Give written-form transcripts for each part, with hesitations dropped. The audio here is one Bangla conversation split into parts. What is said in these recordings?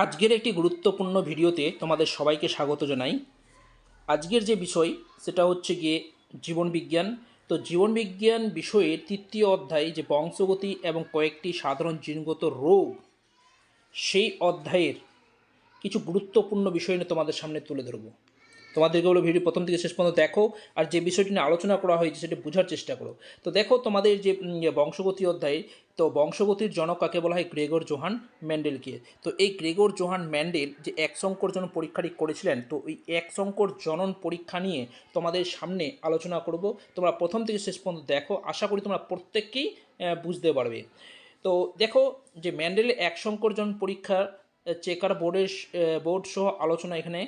আজকের একটি গুরুত্বপূর্ণ ভিডিওতে তোমাদের সবাইকে স্বাগত জানাই। আজকের যে বিষয় সেটা হচ্ছে গিয়ে জীবনবিজ্ঞান। তো জীবনবিজ্ঞান বিষয়ের তৃতীয় অধ্যায় যে বংশগতি এবং কয়েকটি সাধারণ জিনগত রোগ, সেই অধ্যায়ের কিছু গুরুত্বপূর্ণ বিষয় নিয়ে তোমাদের সামনে তুলে ধরবো। তোমাদেরকে বলো ভিডিও প্রথম থেকে শেষ পর্যন্ত দেখো, আর যে বিষয়টি নিয়ে আলোচনা করা হয়েছে সেটা বোঝার চেষ্টা করো। তো দেখো তোমাদের যে বংশগতি অধ্যায়ে, তো বংশগতির জনক কাকে বলা হয়? গ্রেগর জোহান ম্যান্ডেলকে। তো এই গ্রেগর জোহান ম্যান্ডেল যে এক সংকর জনন পরীক্ষাটি করেছিলেন, তো ওই এক সংকর জনন পরীক্ষা নিয়ে তোমাদের সামনে আলোচনা করব। তোমরা প্রথম থেকে শেষ পর্যন্ত দেখো, আশা করি তোমরা প্রত্যেককেই বুঝতে পারবে। তো দেখো যে ম্যান্ডেলের এক সংকর জনন পরীক্ষা চেকার বোর্ড সহ আলোচনা এখানে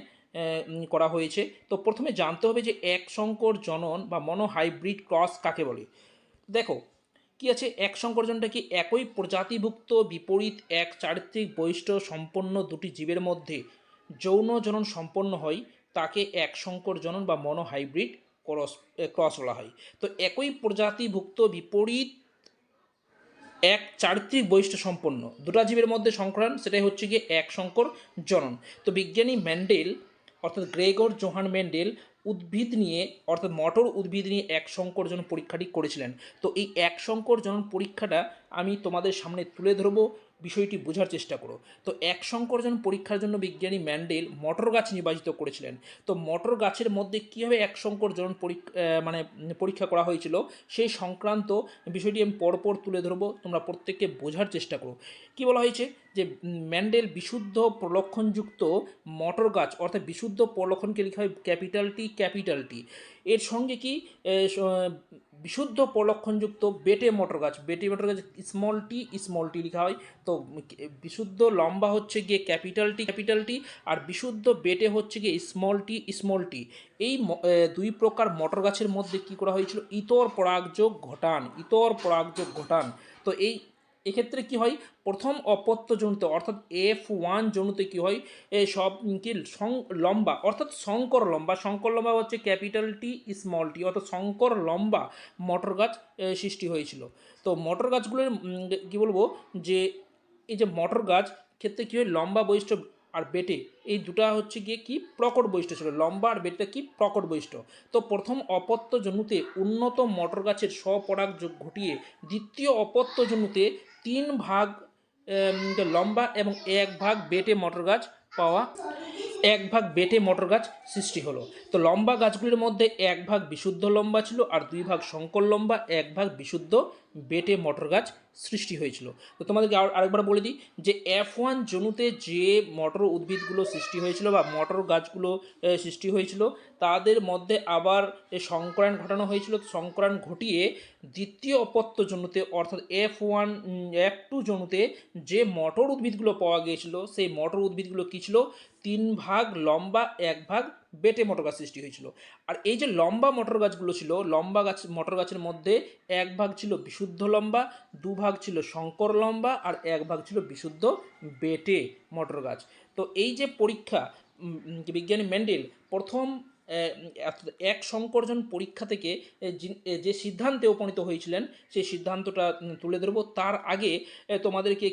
করা হয়েছে। তো প্রথমে জানতে হবে যে এক সংকর জনন বা মনোহাইব্রিড ক্রস কাকে বলে। দেখো কি আছে, এক সংকর জননটা কি? একই প্রজাতিভুক্ত বিপরীত এক চারিত্রিক বৈশিষ্ট্য সম্পন্ন দুটি জীবের মধ্যে যৌন জনন সম্পন্ন হয় তাকে এক সংকর জনন বা মনোহাইব্রিড ক্রস বলা হয়। তো একই প্রজাতিভুক্ত বিপরীত এক চারিত্রিক বৈশিষ্ট্য সম্পন্ন দুটা জীবের মধ্যে সংকরণ, সেটাই হচ্ছে গিয়ে এক সংকর জনন। তো বিজ্ঞানী ম্যান্ডেল অর্থাৎ গ্রেগর জোহান ম্যান্ডেল উদ্ভিদ নিয়ে অর্থাৎ মটর উদ্ভিদ নিয়ে এক সংকর জনন পরীক্ষাটি করেছিলেন। তো এই এক সংকর জনন পরীক্ষাটা আমি তোমাদের সামনে তুলে ধরবো, বিষয়টি বোঝার চেষ্টা করো। তো এক সংকরজন পরীক্ষার জন্য বিজ্ঞানী ম্যান্ডেল মটর গাছ নির্বাচিত করেছিলেন। তো মটর গাছের মধ্যে কীভাবে এক সংকরজন পরীক্ষা করা হয়েছিল সেই সংক্রান্ত বিষয়টি আমি পরপর তুলে ধরবো, তোমরা প্রত্যেককে বোঝার চেষ্টা করো। কি বলা হয়েছে যে ম্যান্ডেল বিশুদ্ধ প্রলক্ষণযুক্ত মটর গাছ অর্থাৎ বিশুদ্ধ প্রলক্ষণকে লেখা হয় ক্যাপিটাল টি, এর সঙ্গে কি বিশুদ্ধ প্রলক্ষণযুক্ত বেটে মটর গাছ স্মল টি লেখা হয়। তো বিশুদ্ধ লম্বা হচ্ছে গিয়ে ক্যাপিটাল টি, আর বিশুদ্ধ বেটে হচ্ছে গিয়ে স্মল টি। এই দুই প্রকার মটর গাছের মধ্যে কি করা হয়েছিল? ইতর পরাগযোগ ঘটান। তো এক্ষেত্রে কি হয়? প্রথম অপত্যজনিত অর্থাৎ F1 জনুতে কি হয়? সব কি লম্বা অর্থাৎ শঙ্কর লম্বা হচ্ছে ক্যাপিটাল টি স্মল টি, অর্থাৎ শঙ্কর লম্বা মটর গাছ সৃষ্টি হয়েছিল। তো মটর গাছগুলোর কি বলবো যে এই যে মটর গাছ ক্ষেত্রে কী হয়? লম্বা বৈশিষ্ট্য আর বেটে এই দুটা হচ্ছে গিয়ে কি প্রকট বৈশিষ্ট্য ছিল, লম্বা আর বেটে কি প্রকট বৈশিষ্ট্য। তো প্রথম অপত্য জনুতে উন্নত মটর গাছের স্বপরাগ ঘটিয়ে দ্বিতীয় অপত্য জনুতে 3 ভাগ লম্বা এবং 1 ভাগ বেটে মটর গাছ পাওয়া 1 ভাগ বেটে মটর গাছ সৃষ্টি হলো। তো লম্বা গাছগুলির মধ্যে 1 ভাগ বিশুদ্ধ লম্বা ছিল আর 2 ভাগ শঙ্কর লম্বা, 1 ভাগ বিশুদ্ধ বেটে মটর গাছ সৃষ্টি হয়েছিল। তো তোমাদেরকে আরেকবার বলে দিই যে F1 জনুতে যে মটর উদ্ভিদগুলো সৃষ্টি হয়েছিল বা মটর গাছগুলো সৃষ্টি হয়েছিল তাদের মধ্যে আবার সংকরায়ন ঘটানো হয়েছিল। সংকরায়ন ঘটিয়ে দ্বিতীয় অপত্য জনুতে অর্থাৎ F2 জনুতে যে মটর উদ্ভিদগুলো পাওয়া গিয়েছিল সেই মটর উদ্ভিদগুলো কী ছিল? 3 ভাগ লম্বা, 1 ভাগ বেটে মটর গাছ সৃষ্টি হয়েছিল। আর এই যে লম্বা মটর গাছগুলো ছিল, লম্বা মটর গাছের মধ্যে 1 ভাগ ছিল বিশুদ্ধ লম্বা, 2 ভাগ ছিল শঙ্কর লম্বা আর 1 ভাগ ছিল বিশুদ্ধ বেটে মটর গাছ। তো এই যে পরীক্ষা বিজ্ঞানী ম্যান্ডেল প্রথম এক সংকরজন পরীক্ষা থেকে যে সিদ্ধান্তে উপনীত হয়েছিলেন সেই সিদ্ধান্তটা তুলে ধরবো। তার আগে তোমাদেরকে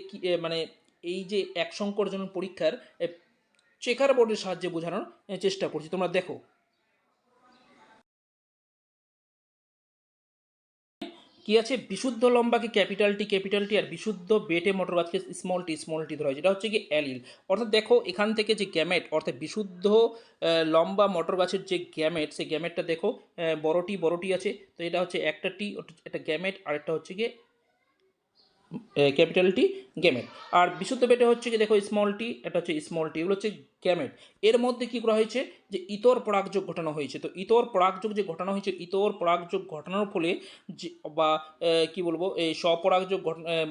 মানে এই যে এক সংকরজন পরীক্ষার চেকার বোর্ডের সাহায্যে বোঝানোর চেষ্টা করছি, তোমরা দেখো। কি আছে? বিশুদ্ধ লম্বাকে ক্যাপিটাল টি আর বিশুদ্ধ বেটে মটর গাছকে স্মল টি ধরা হয়, যেটা হচ্ছে কি অ্যালিল। অর্থাৎ দেখো এখান থেকে যে গ্যামেট অর্থাৎ বিশুদ্ধ লম্বা মটর গাছের যে গ্যামেট, সেই গ্যামেটটা দেখো বড় টি আছে। তো এটা হচ্ছে একটা টি, একটা গ্যামেট, আর একটা হচ্ছে গিয়ে ক্যাপিটাল টি গ্যামেট। আর বিশুদ্ধ বেটে হচ্ছে কি দেখো স্মল টি, এটা হচ্ছে স্মল টি, এগুলো হচ্ছে গ্যামেট। এর মধ্যে কি করা হয়েছে যে ইতর পরাগযোগ ঘটানো হয়েছে। তো ইতর পরাগযোগ যে ঘটানো হয়েছে, ইতর পরাগযোগ ঘটানোর ফলে যে বা কি বলবো এই স্বপরাগযোগ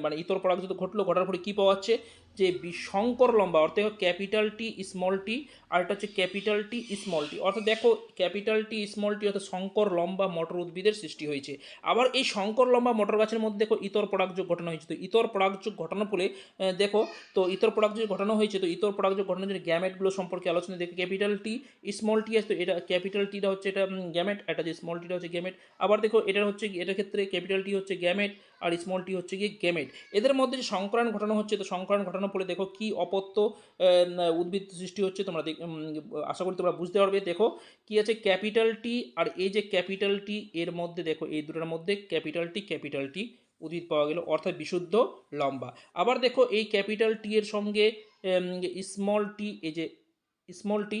মানে ইতর পরাগযোগ ঘটার ফলে কী পাওয়া যাচ্ছে? যে সংকর লম্বা অর্থাৎ ক্যাপিটাল টি স্মল টি, আর এটা হচ্ছে ক্যাপিটাল টি স্মল টি। অর্থাৎ দেখো ক্যাপিটাল টি স্মল টি অর্থাৎ সংকর লম্বা মটর উদ্ভিদের সৃষ্টি হয়েছে। আবার এই সংকর লম্বা মটর গাছের মধ্যে দেখো ইতর পরাগযোগ ঘটানো হয়েছে। তো ইতর পরাগযোগ ঘটানোর ফলে দেখো, তো ইতর পরাগযোগ ঘটানো হয়েছে। তো ইতর পরাগযোগ ঘটানোর জন্য গ্যামেটগুলো সম্পর্কে আলোচনা দেখি। ক্যাপিটাল টি স্মল টি আছে, তো এটা ক্যাপিটাল টিটা হচ্ছে এটা গ্যামেট, এটা যে স্মল টিটা হচ্ছে গ্যামেট। আবার দেখো এটা হচ্ছে এটার ক্ষেত্রে ক্যাপিটাল টি হচ্ছে গ্যামেট আর স্মল টি হচ্ছে গিয়ে গ্যামেট। এদের মধ্যে যে সংকরণ ঘটানো হচ্ছে, তো সংকরণ ঘটানোর পরে দেখো কি অপত্য উদ্ভিদ সৃষ্টি হচ্ছে, তোমরা আশা করি তোমরা বুঝতে পারবে। দেখো কি আছে, ক্যাপিটাল টি আর এই যে ক্যাপিটাল টি এর মধ্যে দেখো এই দুটোর মধ্যে ক্যাপিটাল টি উদ্ভিদ পাওয়া গেল, অর্থাৎ বিশুদ্ধ লম্বা। আবার দেখো এই ক্যাপিটাল টি এর সঙ্গে স্মল টি, এই যে স্মল টি,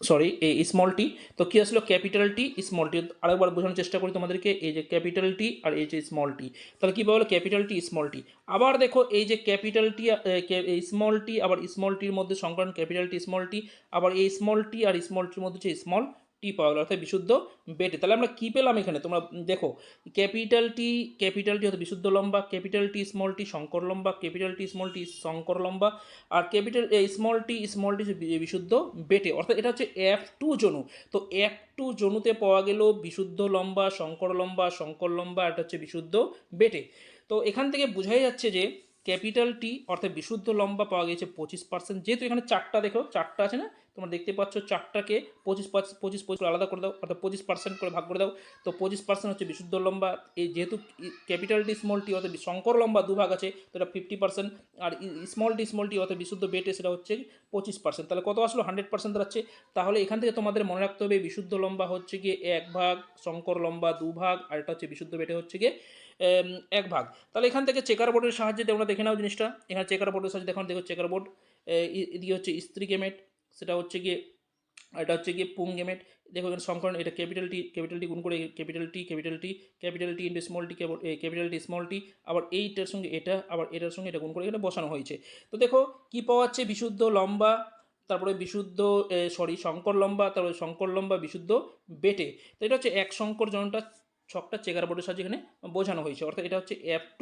সরি এই স্মল টি, তো কী আসলো ক্যাপিটাল টি স্মল টি। আরেকবার বোঝানোর চেষ্টা করি তোমাদেরকে, এই যে ক্যাপিটাল টি আর এই যে স্মল টি, তাহলে কী পাওয়া গেলো ক্যাপিটাল টি স্মল টি। আবার দেখো এই যে ক্যাপিটাল টি স্মল টি, আবার স্মল টির মধ্যে সংকরণ ক্যাপিটাল টি স্মল টি, আবার এই স্মল টি আর স্মল টির মধ্যে হচ্ছে স্মল টি পাওয়া গেলো, অর্থাৎ বিশুদ্ধ বেটে। তাহলে আমরা কী পেলাম এখানে, তোমরা দেখো ক্যাপিটাল টি হচ্ছে বিশুদ্ধ লম্বা, ক্যাপিটাল টি স্মল টি সংকর লম্বা, ক্যাপিটাল টি স্মল টি সংকর লম্বা, আর ক্যাপিটাল স্মল টি বিশুদ্ধ বেটে, অর্থাৎ এটা হচ্ছে F2 জনু। তো F2 জনুতে পাওয়া গেল বিশুদ্ধ লম্বা, সংকর লম্বা, এটা হচ্ছে বিশুদ্ধ বেটে। তো এখান থেকে বোঝাই যাচ্ছে যে ক্যাপিটাল টি অর্থাৎ বিশুদ্ধ লম্বা পাওয়া গেছে 25%, যেহেতু এখানে চারটা দেখো চারটা আছে না, তোমরা দেখতে পাচ্ছ চারটাকে 25 করে আলাদা করে দাও, অর্থাৎ 25% করে ভাগ করে দাও, তো 25% হচ্ছে বিশুদ্ধ লম্বা। এই যেহেতু ক্যাপিটাল টি স্মল টি অর্থাৎ সংকর লম্বা দুভাগ আছে, তো এটা 50%, আর স্মল টি অর্থাৎ বিশুদ্ধ বেটে সেটা হচ্ছে 25%। তাহলে কত আসলো 100% দাঁড়াচ্ছে। তাহলে এখান থেকে তোমাদের মনে রাখতে হবে বিশুদ্ধ লম্বা হচ্ছে গিয়ে 1 ভাগ, সংকর লম্বা 2 ভাগ, আর এটা হচ্ছে বিশুদ্ধ বেটে হচ্ছে গিয়ে 1 ভাগ। তাহলে এখান থেকে চেকার বোর্ডের সাহায্যে তোমরা দেখে নাও জিনিসটা। এখানে চেকার বোর্ডের সাহায্যে দেখো চেকার বোর্ড, এদিকে হচ্ছে স্ত্রী গেমেট, সেটা হচ্ছে গিয়ে এটা হচ্ছে গিয়ে পুং গেমেট। দেখো এখানে সংকরণ, এটা ক্যাপিটাল টি গুণ করে capital T into small tea, capital T small tea, আবার এইটার সঙ্গে এটা, আবার এটার সঙ্গে এটা গুণ করে এখানে বসানো হয়েছে। তো দেখো কী পাওয়া যাচ্ছে, বিশুদ্ধ লম্বা, তারপরে বিশুদ্ধ সংকর লম্বা, তারপরে সংকর লম্বা বিশুদ্ধ বেটে। তো এটা হচ্ছে এক সংকর জনটা ছকটা চেকার বোর্ডের সাহায্যে এখানে বোঝানো হয়েছে, অর্থাৎ এটা হচ্ছে F2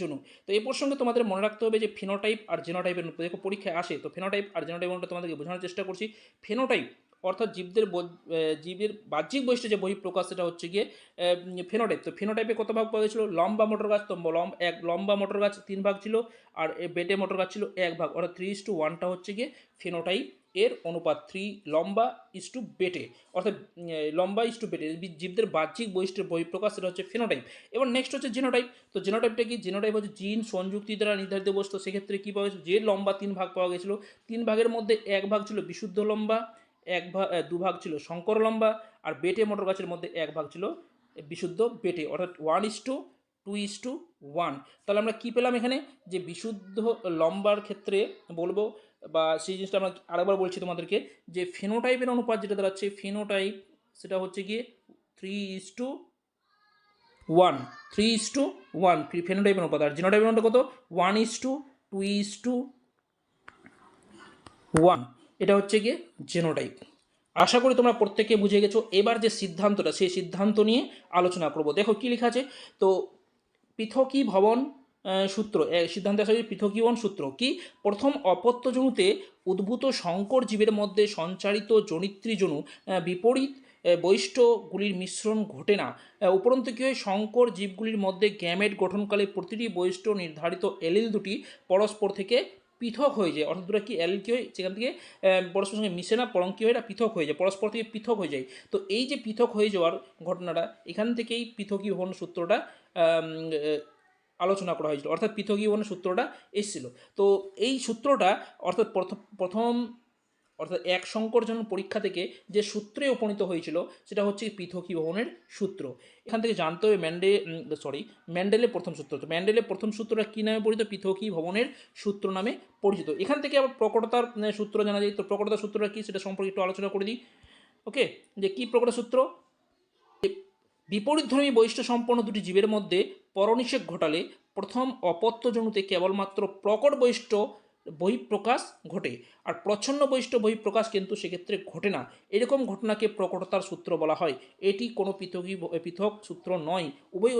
জনু। তো এই প্রসঙ্গে তোমাদের মনে রাখতে হবে যে ফিনোটাইপ আর জেনোটাইপের, দেখো পরীক্ষায় আসে, তো ফিনোটাইপ আর জেনোটাইপ তোমাদেরকে বোঝানোর চেষ্টা করছি। ফিনোটাইপ অর্থাৎ জীবের বাহ্যিক বৈশিষ্ট্য যে বহিঃপ্রকাশ, সেটা হচ্ছে গিয়ে ফিনোটাইপ। তো ফিনোটাইপে কত ভাগ পাওয়া গেছিলো, লম্বা মোটর গাছ, তো লম্বা মোটর গাছ 3 ভাগ ছিল, আর বেটে মোটর গাছ ছিল 1 ভাগ, অর্থাৎ 3:1টা হচ্ছে গিয়ে ফিনোটাইপ এর অনুপাত, 3 লম্বা ইস্টু বেটে, অর্থাৎ লম্বা ইস্টু বেটে জীবদের বাহ্যিক বৈশিষ্ট্যের বহিঃপ্রকাশ, সেটা হচ্ছে ফিনোটাইপ। এবার নেক্সট হচ্ছে জিনোটাইপ। তো জিনোটাইপটা কি, জিনোটাইপ হচ্ছে জিন সংযুক্তি দ্বারা নির্ধারিত বস্তু। সেক্ষেত্রে কী পাওয়া গেছিলো, যে লম্বা 3 ভাগ পাওয়া গেছিলো, 3 ভাগের মধ্যে 1 ভাগ ছিল বিশুদ্ধ লম্বা, 2 ভাগ ছিল সংকর লম্বা, আর বেটে মোটর গাছের মধ্যে 1 ভাগ ছিল বিশুদ্ধ বেটে, অর্থাৎ 1:2:1। তাহলে আমরা কী পেলাম এখানে, যে বিশুদ্ধ লম্বার ক্ষেত্রে বলবো, বা সেই জিনিসটা আমরা আরেকবার বলছি তোমাদেরকে, যে ফিনোটাইপের অনুপাত যেটা দাঁড়াচ্ছে, ফিনোটাইপ সেটা হচ্ছে গিয়ে 3:1, ফিনোটাইপের অনুপাত। আর জিনোটাইপের অনুপাত কত, 1:2:1, এটা হচ্ছে গিয়ে জেনোটাইপ। আশা করি তোমরা প্রত্যেকে বুঝে গেছো। এবার যে সিদ্ধান্তটা, সেই সিদ্ধান্ত নিয়ে আলোচনা করবো। দেখো কী লেখা আছে, তো পৃথকীভবন সূত্র, সিদ্ধান্তে আসা পৃথকীভবন সূত্র কি, প্রথম অপত্যজনুতে উদ্ভূত সংকর জীবের মধ্যে সঞ্চারিত জনিত্রীজনু বিপরীত বৈশিষ্ট্যগুলির মিশ্রণ ঘটে না। উপরন্তু কী হয়, সংকর জীবগুলির মধ্যে গ্যামেট গঠনকালে প্রতিটি বৈশিষ্ট্য নির্ধারিত এলিল দুটি পরস্পর থেকে পৃথক হয়ে যায়, অর্থাৎ দুটো কি এলিল কী হয়, সেখান থেকে পরস্পর সঙ্গে মিশে না, বরং কী হয়, এটা পৃথক হয়ে যায়, পরস্পর থেকে পৃথক হয়ে যায়। তো এই যে পৃথক হয়ে যাওয়ার ঘটনাটা, এখান থেকেই পৃথকীভবন সূত্রটা আলোচনা করা হয়েছিল, অর্থাৎ পৃথকীভবনের সূত্রটা এসেছিল। তো এই সূত্রটা অর্থাৎ প্রথম অর্থাৎ এক সংকরজন পরীক্ষা থেকে যে সূত্রে উপনীত হয়েছিল, সেটা হচ্ছে পৃথকীভবনের সূত্র। এখান থেকে জানতে হবে ম্যান্ডেলের প্রথম সূত্র। তো ম্যান্ডেলের প্রথম সূত্রটা কী নামে পরিচিত, পৃথকীভবনের সূত্র নামে পরিচিত। এখান থেকে আবার প্রকটতার সূত্র জানা যায়। তো প্রকটতার সূত্রটা কী, সেটা সম্পর্কে একটু আলোচনা করে দিই। ওকে, যে কী প্রকট সূত্র, বিপরীতধর্মী বৈশিষ্ট্য সম্পন্ন দুটি জীবের মধ্যে পরনিষেক ঘটালে প্রথম অপত্যজনুতে কেবলমাত্র প্রকট বৈশিষ্ট্য বহিঃপ্রকাশ ঘটে, আর প্রচ্ছন্ন বৈশিষ্ট্য বহিঃপ্রকাশ কিন্তু সেক্ষেত্রে ঘটে না। এরকম ঘটনাকে প্রকটতার সূত্র বলা হয়। এটি কোনো পৃথক সূত্র নয়, উভয়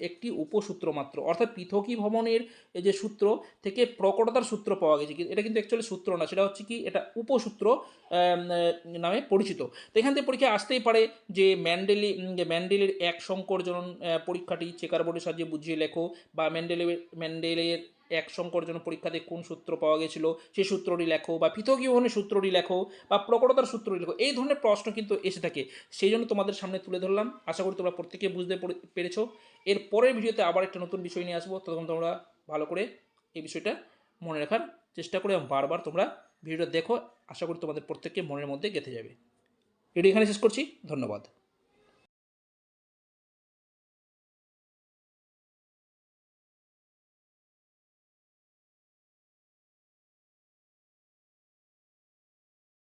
একটি উপসূত্র মাত্র, অর্থাৎ পৃথকীভবনের যে সূত্র থেকে প্রকটতার সূত্র পাওয়া গেছে, এটা কিন্তু অ্যাকচুয়ালি সূত্র না, সেটা হচ্ছে কি, এটা উপসূত্র নামে পরিচিত। তো এখান থেকে পরীক্ষা আসতেই পারে যে ম্যান্ডেলের এক সংকর জনন পরীক্ষাটি চেকার বোর্ডের সাহায্যে বুঝিয়ে লেখো, বা ম্যান্ডেলের এক সংকরজন পরীক্ষাতে কোন সূত্র পাওয়া গেছিল সেই সূত্রটি লেখো, বা পৃথকীকরণের সূত্রটি লেখো, বা প্রকটতার সূত্রটি লেখো। এই ধরনের প্রশ্ন কিন্তু এসে থাকে, সেই জন্য তোমাদের সামনে তুলে ধরলাম। আশা করি তোমরা প্রত্যেকে বুঝতে পেরেছো। এর পরের ভিডিওতে আবার একটা নতুন বিষয় নিয়ে আসবো, তখন তোমরা ভালো করে এই বিষয়টা মনে রাখার চেষ্টা করে এবং বারবার তোমরা ভিডিওটা দেখো। আশা করি তোমাদের প্রত্যেককে মনের মধ্যে গেঁথে যাবে। ভিডিও এখানে শেষ করছি, ধন্যবাদ।